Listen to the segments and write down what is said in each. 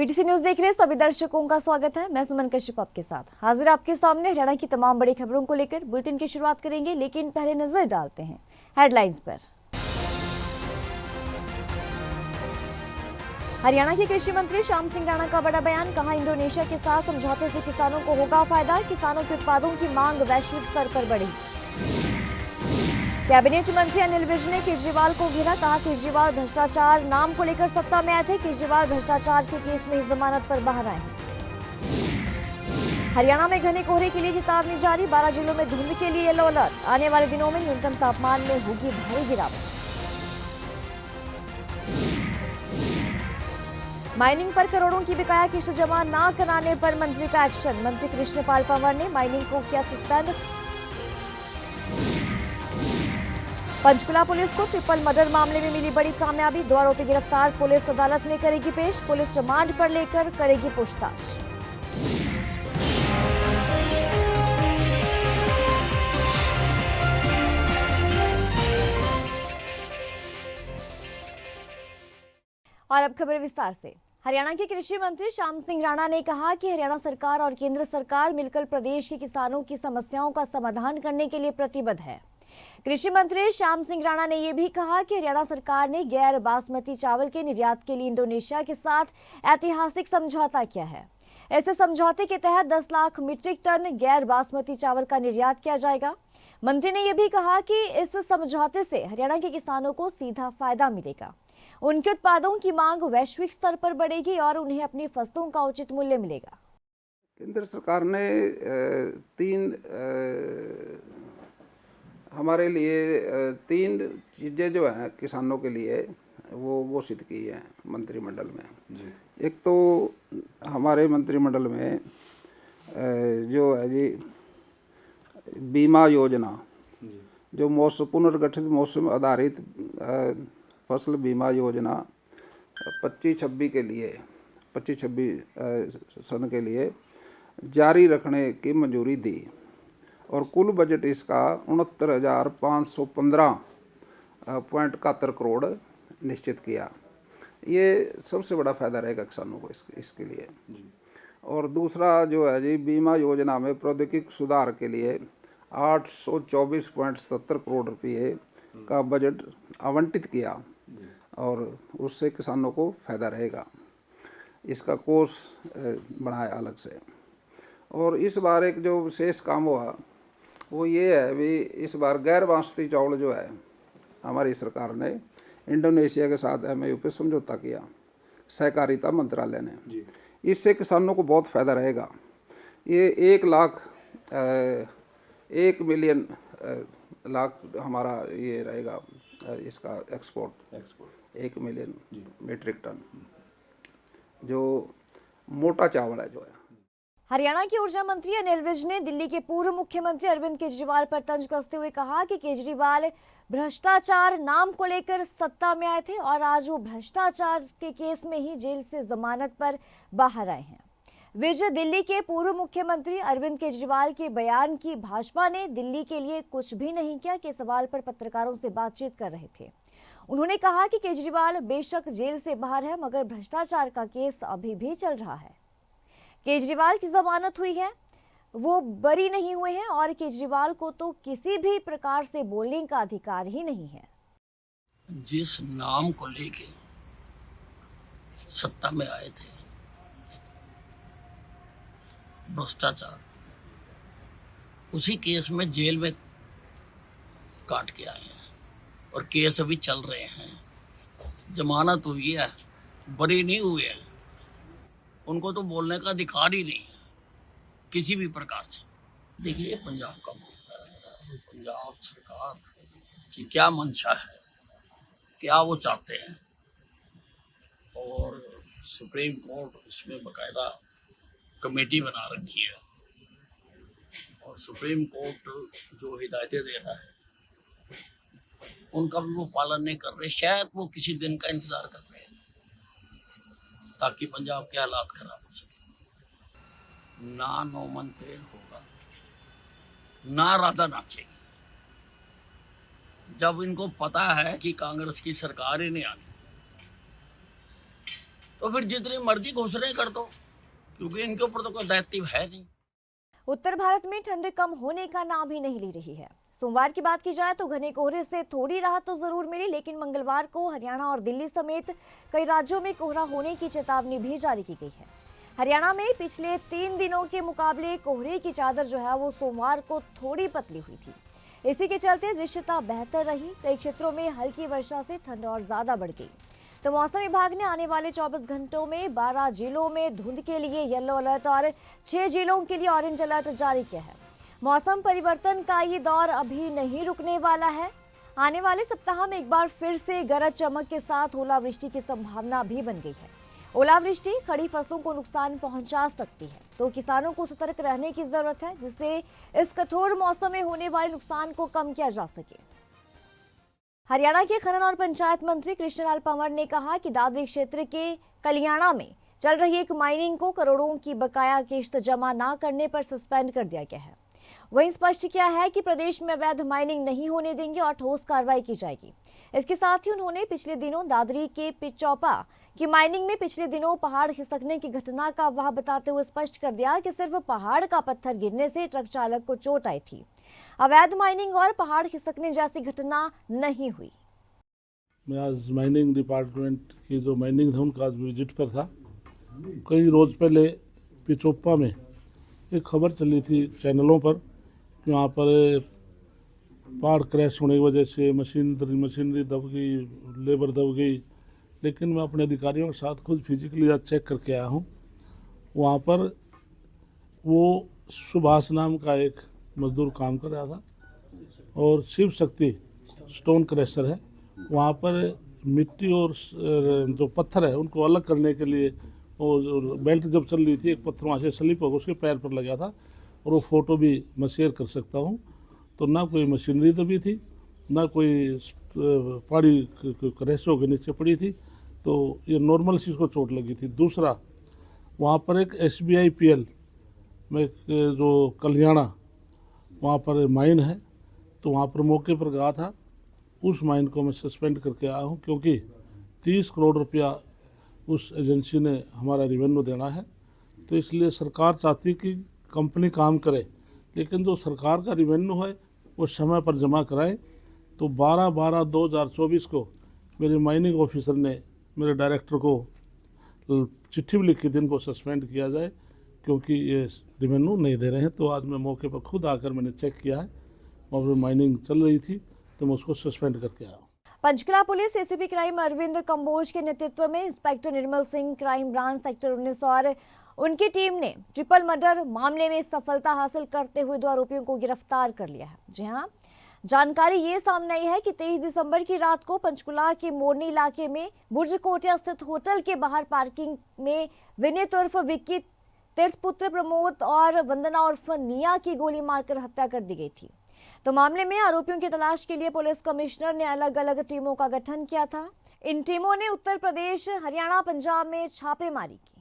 PTC news देख रहे सभी दर्शकों का स्वागत है। मैं सुमन कश्यप आपके साथ हाजिर आपके सामने हरियाणा की तमाम बड़ी खबरों को लेकर बुलेटिन की शुरुआत करेंगे, लेकिन पहले नजर डालते हैं हेडलाइंस पर। हरियाणा के कृषि मंत्री श्याम सिंह राणा का बड़ा बयान, कहा इंडोनेशिया के साथ समझौते से किसानों को होगा फायदा, किसानों के उत्पादों की मांग वैश्विक स्तर पर बढ़ेगी। कैबिनेट मंत्री अनिल विज ने केजरीवाल को घेरा, कहा केजरीवाल भ्रष्टाचार नाम को लेकर सत्ता में आए थे, केजरीवाल भ्रष्टाचार के केस में ही जमानत पर बाहर आए हैं। हरियाणा में घने कोहरे के लिए चेतावनी जारी, 12 जिलों में धुंध के लिए येलो अलर्ट, आने वाले दिनों में न्यूनतम तापमान में होगी भारी गिरावट। माइनिंग पर करोड़ों की बकाया किस्त जमा न कराने पर मंत्री का एक्शन, मंत्री कृष्णपाल पंवर ने माइनिंग को किया सस्पेंड। पंचकुला पुलिस को ट्रिपल मर्डर मामले में मिली बड़ी कामयाबी, 2 आरोपी गिरफ्तार, पुलिस अदालत में करेगी पेश, पुलिस रिमांड पर लेकर करेगी पूछताछ। और अब खबर विस्तार से। हरियाणा के कृषि मंत्री श्याम सिंह राणा ने कहा कि हरियाणा सरकार और केंद्र सरकार मिलकर प्रदेश के किसानों की समस्याओं का समाधान करने के लिए प्रतिबद्ध है। कृषि मंत्री श्याम सिंह राणा ने यह भी कहा कि हरियाणा सरकार ने गैर बासमती चावल के निर्यात के लिए इंडोनेशिया के साथ ऐतिहासिक समझौता किया है। ऐसे समझौते के तहत 10 लाख मीट्रिक टन गैर बासमती चावल का निर्यात किया जाएगा। मंत्री ने यह भी कहा कि इस समझौते से हरियाणा के किसानों को सीधा फायदा मिलेगा, उनके उत्पादों की मांग वैश्विक स्तर पर बढ़ेगी और उन्हें अपनी फसलों का उचित मूल्य मिलेगा। केंद्र सरकार ने हमारे लिए 3 चीज़ें जो हैं किसानों के लिए वो घोषित की हैं मंत्रिमंडल में। एक तो हमारे मंत्रिमंडल में जो है जी बीमा योजना, जो पुनर्गठित मौसम आधारित फसल बीमा योजना 25-26 के लिए 25-26 सन के लिए जारी रखने की मंजूरी दी और कुल बजट इसका 69,515.71 करोड़ निश्चित किया। ये सबसे बड़ा फायदा रहेगा किसानों को इसके लिए। और दूसरा जो है जी बीमा योजना में प्रौद्योगिकी सुधार के लिए 824.77 करोड़ रुपये का बजट आवंटित किया और उससे किसानों को फायदा रहेगा। इसका कोष बढ़ाया अलग से। और इस बार एक जो विशेष काम हुआ वो ये है भी इस बार गैर बासमती चावल जो है हमारी सरकार ने इंडोनेशिया के साथ MOU पे समझौता किया, सहकारिता मंत्रालय ने। इससे किसानों को बहुत फ़ायदा रहेगा। ये 1 मिलियन लाख हमारा ये रहेगा इसका एक्सपोर्ट 1 मिलियन मीट्रिक टन जो मोटा चावल है जो है। हरियाणा के ऊर्जा मंत्री अनिल विज ने दिल्ली के पूर्व मुख्यमंत्री अरविंद केजरीवाल पर तंज कसते हुए कहा कि केजरीवाल भ्रष्टाचार नाम को लेकर सत्ता में आए थे और आज वो भ्रष्टाचार के केस में ही जेल से जमानत पर बाहर आए हैं। विज दिल्ली के पूर्व मुख्यमंत्री अरविंद केजरीवाल के बयान की भाजपा ने दिल्ली के लिए कुछ भी नहीं किया के सवाल पर पत्रकारों से बातचीत कर रहे थे। उन्होंने कहा कि केजरीवाल बेशक जेल से बाहर है मगर भ्रष्टाचार का केस अभी भी चल रहा है। केजरीवाल की जमानत हुई है, वो बरी नहीं हुए हैं और केजरीवाल को तो किसी भी प्रकार से बोलने का अधिकार ही नहीं है। जिस नाम को लेके सत्ता में आए थे, भ्रष्टाचार, उसी केस में जेल में काट के आए हैं और केस अभी चल रहे हैं। जमानत हुई है, बरी नहीं हुए हैं। उनको तो बोलने का अधिकार ही नहीं है किसी भी प्रकार से। देखिए पंजाब का मुद्दा है, पंजाब सरकार की क्या मंशा है, क्या वो चाहते हैं। और सुप्रीम कोर्ट इसमें बकायदा कमेटी बना रखी है और सुप्रीम कोर्ट जो हिदायतें दे रहा है उनका भी वो पालन नहीं कर रहे। शायद वो किसी दिन का इंतजार कर रहे हैं ताकि पंजाब के हालात खराब हो सके। ना नौमन तेल होगा, ना राधा नाचेगी। जब इनको पता है कि कांग्रेस की सरकार ही नहीं आनी तो फिर जितनी मर्जी घोषणाएं कर दो, क्योंकि इनके ऊपर तो कोई दायित्व है नहीं। उत्तर भारत में ठंड कम होने का नाम ही नहीं ले रही है। सोमवार की बात की जाए तो घने कोहरे से थोड़ी राहत तो जरूर मिली, लेकिन मंगलवार को हरियाणा और दिल्ली समेत कई राज्यों में कोहरा होने की चेतावनी भी जारी की गई है। हरियाणा में पिछले 3 दिनों के मुकाबले कोहरे की चादर जो है वो सोमवार को थोड़ी पतली हुई थी। इसी के चलते दृश्यता बेहतर रही। कई क्षेत्रों में हल्की वर्षा से ठंड और ज्यादा बढ़ गई। तो मौसम विभाग ने आने वाले 24 घंटों में 12 जिलों में धुंध के लिए येलो अलर्ट और 6 जिलों के लिए ऑरेंज अलर्ट जारी किया है। मौसम परिवर्तन का ये दौर अभी नहीं रुकने वाला है। आने वाले सप्ताह में एक बार फिर से गरज चमक के साथ ओलावृष्टि की संभावना भी बन गई है। ओलावृष्टि खड़ी फसलों को नुकसान पहुंचा सकती है, तो किसानों को सतर्क रहने की जरूरत है, जिससे इस कठोर मौसम में होने वाले नुकसान को कम किया जा सके। हरियाणा के खनन और पंचायत मंत्री कृष्णलाल पंवर ने कहा कि दादरी क्षेत्र के कलियाणा में चल रही एक माइनिंग को करोड़ों की बकाया किश्त जमा न करने पर सस्पेंड कर दिया गया है। वहीं स्पष्ट किया है कि प्रदेश में अवैध माइनिंग नहीं होने देंगे और ठोस कार्रवाई की जाएगी। इसके साथ ही उन्होंने पिछले दिनों दादरी के पिचौपा की माइनिंग में पिछले दिनों पहाड़ खिसकने की घटना का वाह बताते हुए स्पष्ट कर दिया कि सिर्फ पहाड़ का पत्थर गिरने से ट्रक चालक को चोट आई थी। अवैध माइनिंग और पहाड़ खिसकने जैसी घटना नहीं हुई। मैं आज माइनिंग डिपार्टमेंट की जो माइनिंग है उनका आज विजिट पर था। कई रोज़ पहले पिचोप्पा में एक खबर चली थी चैनलों पर कि वहाँ पर पहाड़ क्रैश होने की वजह से मशीनरी दब गई, लेबर दब गई। लेकिन मैं अपने अधिकारियों के साथ खुद फिजिकली आज चेक करके आया हूँ। वहाँ पर वो सुभाष नाम का एक मजदूर काम कर रहा था और शिव शक्ति स्टोन क्रैशर है। वहाँ पर मिट्टी और जो पत्थर है उनको अलग करने के लिए और बेल्ट जब चल रही थी, एक पत्थर वहाँ से स्लिप होकर उसके पैर पर लगा था और वो फ़ोटो भी मैं शेयर कर सकता हूँ। तो ना कोई मशीनरी दबी थी, ना कोई पहाड़ी क्रैशों के नीचे पड़ी थी, तो ये नॉर्मल चीज़ को चोट लगी थी। दूसरा, वहाँ पर एक SBI PL में जो कल्याणा वहाँ पर माइन है, तो वहाँ पर मौके पर गया था। उस माइन को मैं सस्पेंड करके आया हूँ, क्योंकि 30 करोड़ रुपया उस एजेंसी ने हमारा रेवेन्यू देना है। तो इसलिए सरकार चाहती कि कंपनी काम करे, लेकिन जो सरकार का रेवेन्यू है वो समय पर जमा कराएं। तो 12/12/2024 को मेरे माइनिंग ऑफिसर ने मेरे डायरेक्टर को चिट्ठी भी लिखी थी, इनको सस्पेंड किया जाए क्योंकि ये रेवेन्यू नहीं दे रहे हैं। तो आज मैं मौके पर खुद आकर मैंने चेक किया है, वहाँ पर माइनिंग चल रही थी, तो मैं उसको सस्पेंड करके आया हूँ। Panchkula police ACP crime Arvind Kamboj के नेतृत्व में inspector Nirmal Singh crime branch sector 19 और उनकी टीम ने ट्रिपल मर्डर मामले में सफलता हासिल करते हुए 2 आरोपियों को गिरफ्तार कर लिया है। जी हाँ, जानकारी ये सामने आई है कि 23 दिसंबर की रात को पंचकुला के मोरनी इलाके में बुर्ज कोटिया स्थित होटल के बाहर पार्किंग में विनीत उर्फ विक्की, तीर्थपुत्र प्रमोद और वंदना उर्फ निया की गोली मारकर हत्या कर दी गई थी। तो मामले में आरोपियों की तलाश के लिए पुलिस कमिश्नर ने अलग अलग टीमों का गठन किया था। इन टीमों ने उत्तर प्रदेश, हरियाणा, पंजाब में छापेमारी की।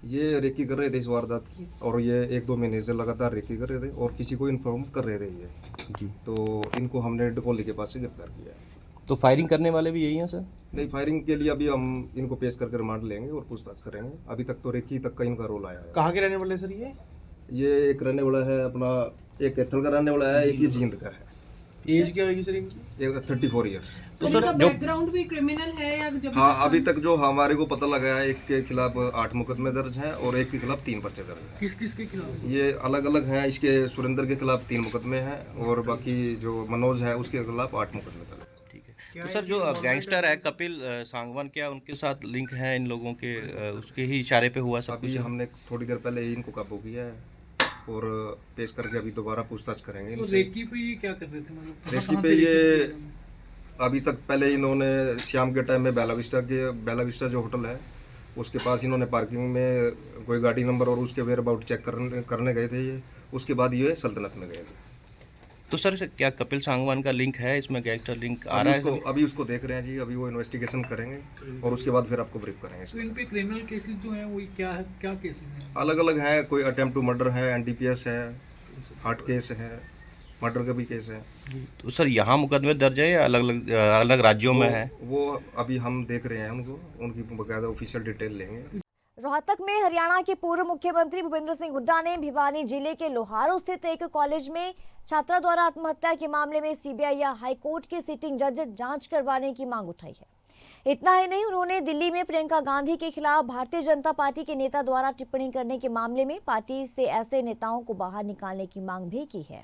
ये रेकी कर रहे थे इस वारदात की, और ये 1-2 महीने से लगातार रेकी कर रहे थे और किसी को इन्फॉर्म कर रहे थे ये जी। तो इनको हमने डकोली के पास से गिरफ्तार किया है। तो फायरिंग करने वाले भी यही हैं सर? नहीं, फायरिंग के लिए अभी हम इनको पेश करके रिमांड लेंगे और पूछताछ करेंगे। अभी तक तो रेकी तक का इनका रोल आया है। कहाँ के रहने वाले सर ये एक रहने वाला है अपना, एक कैथल का रहने वाला है, एक ये जींद का है। एज क्या होगी सर इनकी? 34 ईयर्स। तो सर बैकग्राउंड भी क्रिमिनल है या जब? हाँ, अभी तक जो हमारे को पता लगा है, एक के खिलाफ 8 मुकदमे दर्ज हैं और एक के खिलाफ 3 पर्चे दर्ज हैं। किस किस के खिलाफ? ये अलग अलग हैं। इसके सुरेंद्र के खिलाफ 3 मुकदमे हैं और बाकी जो मनोज है उसके खिलाफ 8 मुकदमे दर्ज हैं। ठीक है। तो सर जो गैंगस्टर है कपिल सांगवान, क्या उनके साथ लिंक है इन लोगों के? उसके ही इशारे पे हुआ सब कुछ? अभी हमने थोड़ी देर पहले ही इनको काबू किया है और पेश करके अभी दोबारा पूछताछ करेंगे। तो रेकी पे ये क्या कर रहे थे? मतलब रेकी पे ये अभी तक पहले इन्होंने शाम के टाइम में बेला विस्टा जो होटल है उसके पास इन्होंने पार्किंग में कोई गाड़ी नंबर और उसके वेयर अबाउट चेक करने गए थे ये। उसके बाद ये सल्तनत में गए थे। तो सर क्या कपिल सांगवान का लिंक है इसमें? गैंगस्टर लिंक आ रहा है? अभी उसको देख रहे हैं जी। अभी वो इन्वेस्टिगेशन करेंगे और उसके बाद फिर आपको ब्रीफ करेंगे। तो इन पे क्रिमिनल केसेस जो हैं वो क्या है, क्या केसेस हैं? अलग अलग हैं। कोई अटेम्प्ट टू मर्डर है, NDPS है, हार्ट केस है, मर्डर का भी केस है। तो सर यहाँ मुकदमे दर्ज है या अलग अलग राज्यों में है? वो अभी हम देख रहे हैं, उनकी बकायदा ऑफिशियल डिटेल लेंगे। रोहतक में हरियाणा के पूर्व मुख्यमंत्री भूपेंद्र सिंह हुड्डा ने भिवानी जिले के लोहारू स्थित एक कॉलेज में छात्रा द्वारा आत्महत्या के मामले में सीबीआई या हाईकोर्ट के सिटिंग जज जांच करवाने की मांग उठाई है। इतना ही नहीं, उन्होंने दिल्ली में प्रियंका गांधी के खिलाफ भारतीय जनता पार्टी के नेता द्वारा टिप्पणी करने के मामले में पार्टी से ऐसे नेताओं को बाहर निकालने की मांग भी की है।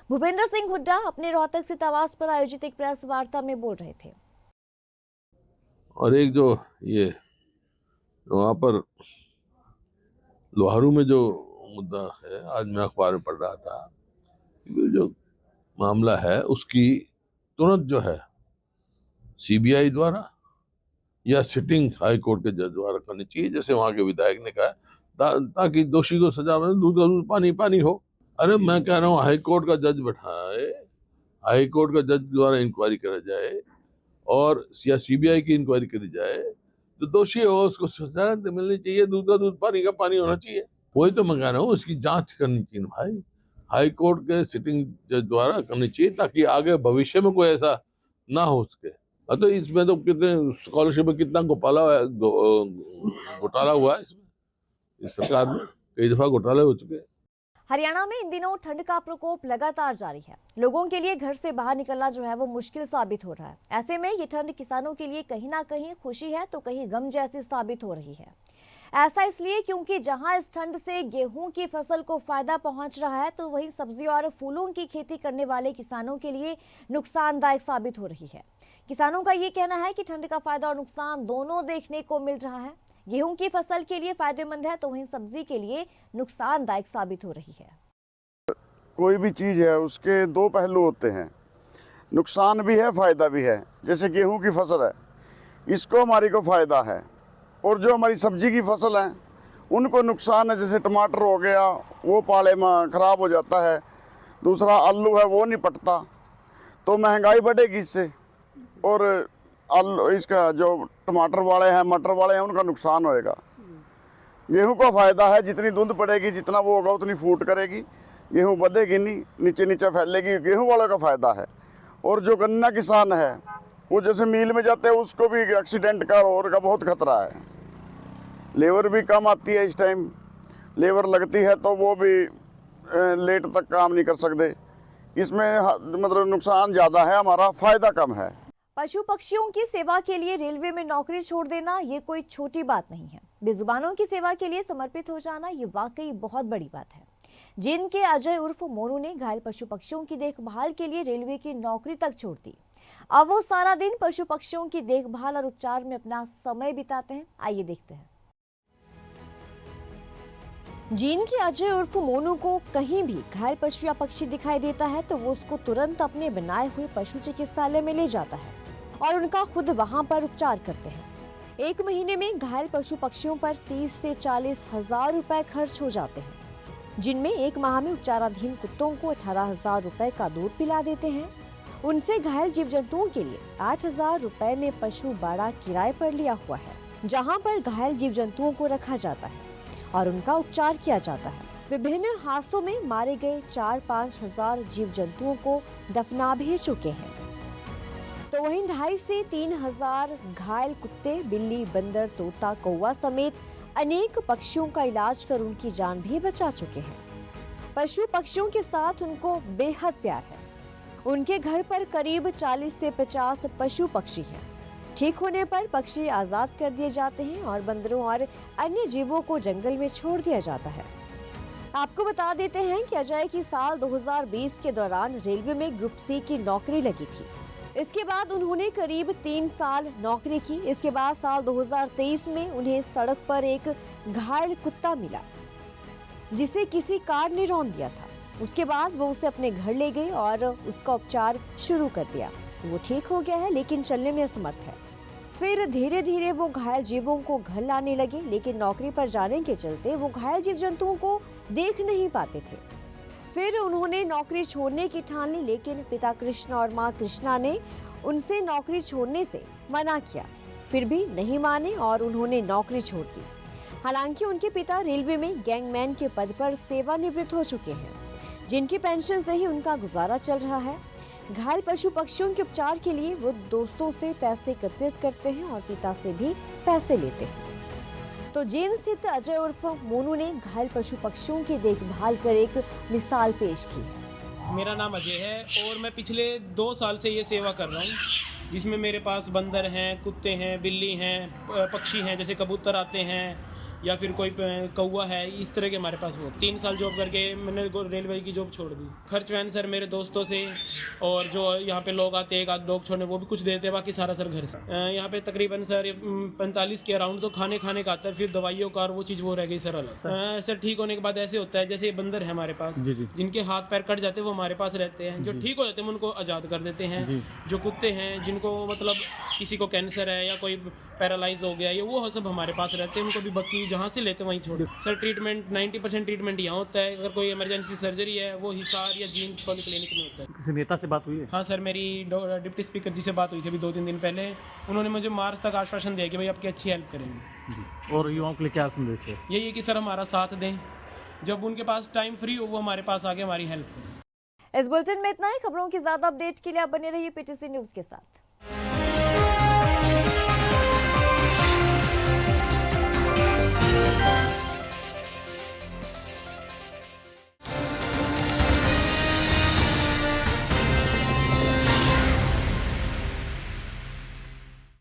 भूपेंद्र सिंह हुड्डा अपने रोहतक स्थित आवास पर आयोजित एक प्रेस वार्ता में बोल रहे थे। और एक जो ये वहाँ पर लोहारू में जो मुद्दा है, आज मैं अखबार में पढ़ रहा था, जो मामला है उसकी तुरंत जो है सीबीआई द्वारा या सिटिंग हाई कोर्ट के जज द्वारा करनी चाहिए, जैसे वहाँ के विधायक ने कहा, ताकि दोषी को सजा में दूध का दूध पानी पानी हो। अरे मैं कह रहा हूँ हाई कोर्ट का जज बैठाए, हाई कोर्ट का जज द्वारा इंक्वायरी करा जाए और या सीबीआई की इंक्वायरी करी जाए, तो दोषी हो उसको सजा मिलनी चाहिए, दूध का दूध पानी का पानी होना चाहिए। वही तो मैं कह रहा हूँ, उसकी जांच करनी चाहिए भाई, हाई कोर्ट के सिटिंग जज द्वारा करनी चाहिए, ताकि आगे भविष्य में कोई ऐसा ना हो सके। तो इसमें तो कितने स्कॉलरशिप में कितना घोटाला हुआ है इसमें, इस सरकार में कई दफा घोटाले हो चुके हैं। हरियाणा में इन दिनों ठंड का प्रकोप लगातार जारी है। लोगों के लिए घर से बाहर निकलना जो है वो मुश्किल साबित हो रहा है। ऐसे में ये ठंड किसानों के लिए कहीं ना कहीं खुशी है तो कहीं गम जैसी साबित हो रही है। ऐसा इसलिए क्योंकि जहां इस ठंड से गेहूं की फसल को फायदा पहुंच रहा है, तो वहीं सब्जी और फूलों की खेती करने वाले किसानों के लिए नुकसानदायक साबित हो रही है। किसानों का ये कहना है कि ठंड का फायदा और नुकसान दोनों देखने को मिल रहा है। गेहूं की फसल के लिए फायदेमंद है तो वहीं सब्जी के लिए नुकसानदायक साबित हो रही है। कोई भी चीज़ है उसके दो पहलू होते हैं, नुकसान भी है फायदा भी है। जैसे गेहूं की फसल है, इसको हमारी को फायदा है, और जो हमारी सब्जी की फसल है उनको नुकसान है। जैसे टमाटर हो गया, वो पाले में ख़राब हो जाता है। दूसरा आलू है, वो नहीं पटता, तो महंगाई बढ़ेगी इससे। और आलू, इसका जो टमाटर वाले हैं, मटर वाले हैं, उनका नुकसान होएगा। गेहूं का फ़ायदा है, जितनी धुंध पड़ेगी, जितना वो होगा उतनी फूट करेगी, गेहूं बढ़ेगी नहीं, नीचे नीचे फैलेगी, गेहूं वालों का फ़ायदा है। और जो गन्ना किसान है, वो जैसे मिल में जाते हैं, उसको भी एक्सीडेंट का और का बहुत खतरा है। लेबर भी कम आती है, इस टाइम लेबर लगती है तो वो भी लेट तक काम नहीं कर सकते। इसमें मतलब नुकसान ज़्यादा है, हमारा फ़ायदा कम है। पशु पक्षियों की सेवा के लिए रेलवे में नौकरी छोड़ देना ये कोई छोटी बात नहीं है। बेजुबानों की सेवा के लिए समर्पित हो जाना ये वाकई बहुत बड़ी बात है। जिनके अजय उर्फ मोनू ने घायल पशु पक्षियों की देखभाल के लिए रेलवे की नौकरी तक छोड़ दी। अब वो सारा दिन पशु पक्षियों की देखभाल और उपचार में अपना समय बिताते हैं। आइए देखते हैं। जीन के अजय उर्फ मोनू को कहीं भी घायल पशु या पक्षी दिखाई देता है तो वो उसको तुरंत अपने बनाए हुए पशु चिकित्सालय में ले जाता है और उनका खुद वहां पर उपचार करते हैं। एक महीने में घायल पशु पक्षियों पर 30 से 40 हजार रुपए खर्च हो जाते हैं, जिनमें एक माह में उपचाराधीन कुत्तों को 18,000 रुपए का दूध पिला देते हैं। उनसे घायल जीव जंतुओं के लिए 8,000 रुपए में पशु बाड़ा किराए पर लिया हुआ है, जहां पर घायल जीव जंतुओं को रखा जाता है और उनका उपचार किया जाता है। विभिन्न हादसों में मारे गए 4-5 हजार जीव जंतुओं को दफना भी चुके हैं, तो वहीं 2.5 से 3 हजार घायल कुत्ते, बिल्ली, बंदर, तोता, कौवा समेत अनेक पक्षियों का इलाज कर उनकी जान भी बचा चुके हैं। पशु पक्षियों के साथ उनको बेहद प्यार है। उनके घर पर करीब 40 से 50 पशु पक्षी हैं। ठीक होने पर पक्षी आजाद कर दिए जाते हैं और बंदरों और अन्य जीवों को जंगल में छोड़ दिया जाता है। आपको बता देते हैं कि अजय की साल 2020 के दौरान रेलवे में ग्रुप सी की नौकरी लगी थी। इसके बाद उन्होंने करीब 3 साल नौकरी की। इसके बाद साल 2023 में उन्हें सड़क पर एक घायल कुत्ता मिला, जिसे किसी कार ने रौंद दिया था। उसके बाद वो उसे अपने घर ले गए और उसका उपचार शुरू कर दिया। वो ठीक हो गया है, लेकिन चलने में असमर्थ है। फिर धीरे धीरे वो घायल जीवों को घर लाने लगे, लेकिन नौकरी पर जाने के चलते वो घायल जीव जंतुओं को देख नहीं पाते थे। फिर उन्होंने नौकरी छोड़ने की ठान ली, लेकिन पिता कृष्ण और माँ कृष्णा ने उनसे नौकरी छोड़ने से मना किया। फिर भी नहीं माने और उन्होंने नौकरी छोड़ दी। हालांकि उनके पिता रेलवे में गैंगमैन के पद पर सेवानिवृत्त हो चुके हैं। जिनकी पेंशन से ही उनका गुजारा चल रहा है। घायल पशु पक्षियों के उपचार के लिए वो दोस्तों से पैसे एकत्रित करते हैं और पिता से भी पैसे लेते हैं। तो जींद स्थित अजय उर्फ मोनू ने घायल पशु पक्षियों की देखभाल कर एक मिसाल पेश की है। मेरा नाम अजय है और मैं पिछले 2 साल से ये सेवा कर रहा हूँ, जिसमें मेरे पास बंदर हैं, कुत्ते हैं, बिल्ली हैं, पक्षी हैं, जैसे कबूतर आते हैं या फिर कोई कौवा है, इस तरह के हमारे पास वो 3 साल जॉब करके मैंने रेलवे की जॉब छोड़ दी। खर्च वैन सर मेरे दोस्तों से, और जो यहाँ पे लोग आते हैं एक आध लोग छोड़ने वो भी कुछ देते हैं, बाकी सारा सर घर से। यहाँ पे तकरीबन सर 45 के अराउंड तो खाने का आता है, फिर दवाइयों का और वो चीज़ वो रह गई सर अलग। सर ठीक होने के बाद ऐसे होता है जैसे बंदर है हमारे पास, जिनके हाथ पैर कट जाते हैं वो हमारे पास रहते हैं, जो ठीक हो जाते हैं उनको आज़ाद कर देते हैं। जो कुत्ते हैं जिनको मतलब किसी को कैंसर है या कोई पैरालाइज हो गया, ये वो सब हमारे पास रहते हैं, उनको भी बाकी जहाँ से लेते हैं वहीं छोड़। सर ट्रीटमेंट 90% ट्रीटमेंट यहाँ होता है। अगर कोई इमरजेंसी सर्जरी है वो हिसार या जींद पॉलीक्लिनिक में होता है। किसी नेता से बात हुई है? हाँ सर, मेरी डिप्टी स्पीकर जी से बात हुई थी अभी 2-3 दिन पहले। उन्होंने मुझे मार्च तक आश्वासन दिया कि भाई आपकी अच्छी हेल्प करेंगे। और युवाओं के लिए क्या संदेश है? यही है कि सर हमारा साथ दें, जब उनके पास टाइम फ्री हो वो हमारे पास आके हमारी हेल्प करें। इस बुलेटिन में इतना ही। खबरों की ज्यादा अपडेट के लिए आप बने रहिए पीटीसी न्यूज के साथ।